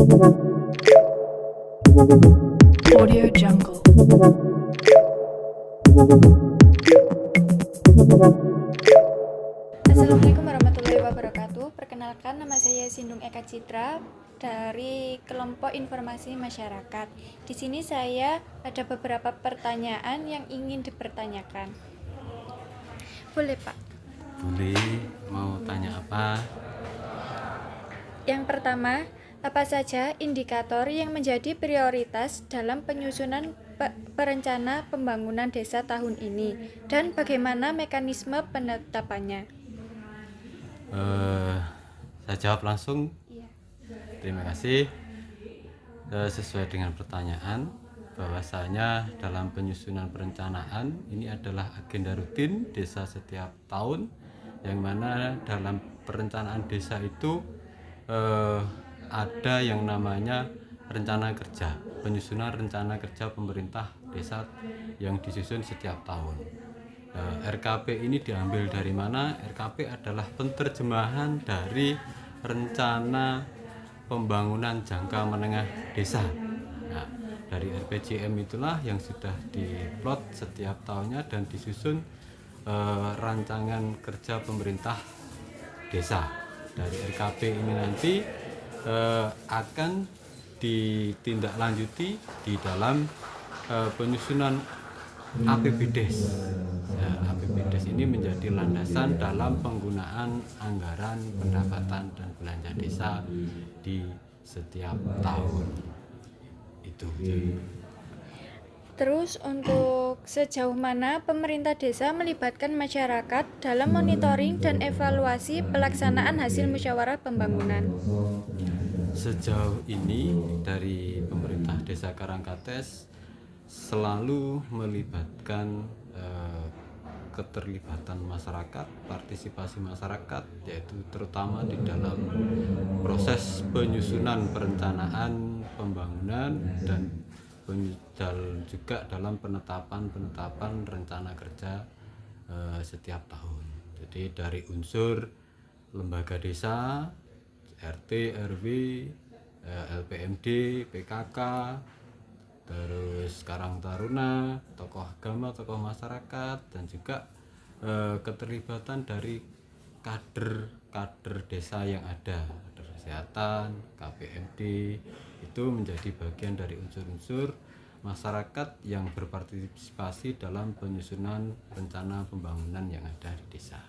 Audio Jungle. Assalamualaikum warahmatullahi wabarakatuh. Perkenalkan, nama saya Sindung Eka Citra dari kelompok informasi masyarakat. Di sini saya ada beberapa pertanyaan yang ingin dipertanyakan. Boleh, Pak? Boleh, mau tanya apa? Yang pertama, apa saja indikator yang menjadi prioritas dalam penyusunan perencana pembangunan desa tahun ini dan bagaimana mekanisme penetapannya? Saya jawab langsung. Iya. Terima kasih. Sesuai dengan pertanyaan, bahwasanya dalam penyusunan perencanaan ini adalah agenda rutin desa setiap tahun, yang mana dalam perencanaan desa itu ada yang namanya rencana kerja, penyusunan rencana kerja pemerintah desa yang disusun setiap tahun. RKP ini diambil dari mana? RKP adalah penerjemahan dari rencana pembangunan jangka menengah desa. Nah, dari RPJM itulah yang sudah diplot setiap tahunnya dan disusun rancangan kerja pemerintah desa. Dari RKP ini nanti akan ditindaklanjuti di dalam penyusunan APBDes. APBDes ini menjadi landasan dalam penggunaan anggaran pendapatan dan belanja desa di setiap tahun. Itu. Terus untuk sejauh mana pemerintah desa melibatkan masyarakat dalam monitoring dan evaluasi pelaksanaan hasil musyawarah pembangunan? Sejauh ini dari pemerintah Desa Karangkates selalu melibatkan keterlibatan masyarakat, partisipasi masyarakat, yaitu terutama di dalam proses penyusunan perencanaan pembangunan dan juga dalam penetapan rencana kerja setiap tahun. Jadi dari unsur lembaga desa, RT, RW, LPMD, PKK, terus Karang Taruna, tokoh agama, tokoh masyarakat, dan juga keterlibatan dari kader desa yang ada, kader kesehatan, KPMD, itu menjadi bagian dari unsur-unsur masyarakat yang berpartisipasi dalam penyusunan rencana pembangunan yang ada di desa.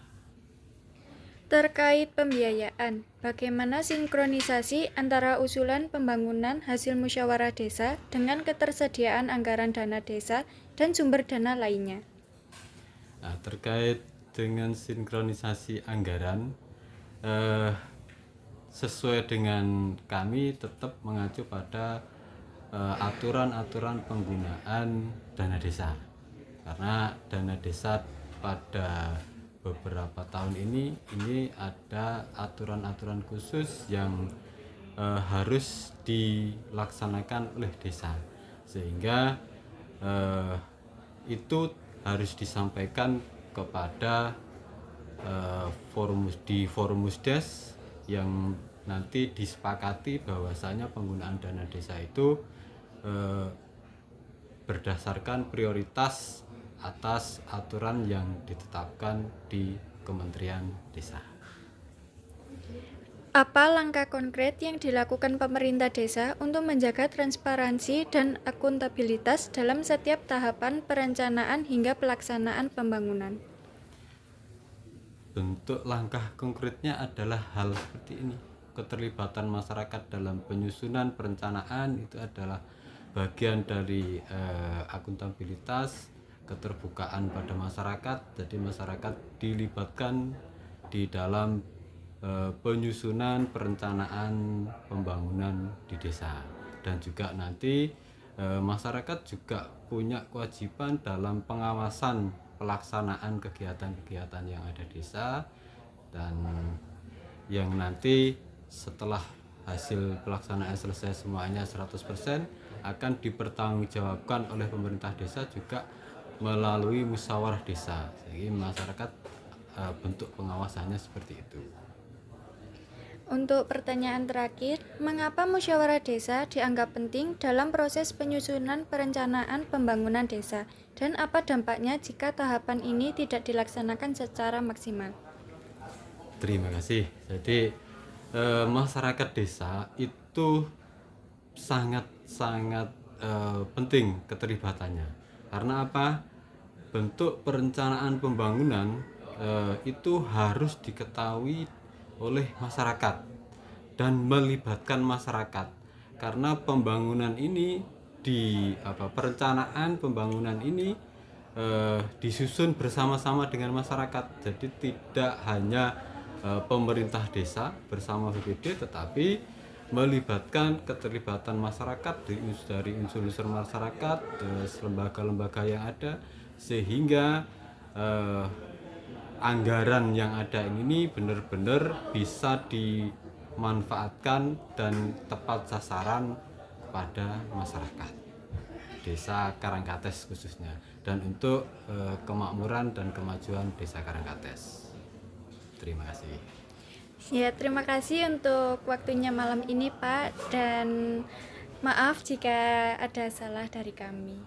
Terkait pembiayaan, bagaimana sinkronisasi antara usulan pembangunan hasil musyawarah desa dengan ketersediaan anggaran dana desa dan sumber dana lainnya? Nah, terkait dengan sinkronisasi anggaran, sesuai dengan kami tetap mengacu pada aturan-aturan penggunaan dana desa, karena dana desa pada beberapa tahun ini ada aturan-aturan khusus yang harus dilaksanakan oleh desa, sehingga itu harus disampaikan kepada Forumusdes yang nanti disepakati bahwasanya penggunaan dana desa itu berdasarkan prioritas atas aturan yang ditetapkan di Kementerian Desa. Apa langkah konkret yang dilakukan pemerintah desa untuk menjaga transparansi dan akuntabilitas dalam setiap tahapan perencanaan hingga pelaksanaan pembangunan? Bentuk langkah konkretnya adalah hal seperti ini. Keterlibatan masyarakat dalam penyusunan perencanaan itu adalah bagian dari akuntabilitas, keterbukaan pada masyarakat. Jadi masyarakat dilibatkan di dalam penyusunan perencanaan pembangunan di desa, dan juga nanti masyarakat juga punya kewajiban dalam pengawasan pelaksanaan kegiatan-kegiatan yang ada di desa, dan yang nanti setelah hasil pelaksanaan selesai semuanya 100% akan dipertanggungjawabkan oleh pemerintah desa juga melalui musyawarah desa. Jadi masyarakat bentuk pengawasannya seperti itu. Untuk pertanyaan terakhir, mengapa musyawarah desa dianggap penting dalam proses penyusunan perencanaan pembangunan desa? Dan apa dampaknya jika tahapan ini tidak dilaksanakan secara maksimal? Terima kasih. Jadi masyarakat desa itu sangat penting keterlibatannya. Karena apa? Bentuk perencanaan pembangunan itu harus diketahui oleh masyarakat dan melibatkan masyarakat. Karena pembangunan ini perencanaan pembangunan ini disusun bersama-sama dengan masyarakat. Jadi tidak hanya pemerintah desa bersama BPD, tetapi melibatkan keterlibatan masyarakat dari unsur-unsur masyarakat, lembaga-lembaga yang ada, sehingga anggaran yang ada ini benar-benar bisa dimanfaatkan dan tepat sasaran kepada masyarakat Desa Karangkates khususnya, dan untuk kemakmuran dan kemajuan Desa Karangkates. Terima kasih. Ya, terima kasih untuk waktunya malam ini, Pak, dan maaf jika ada salah dari kami.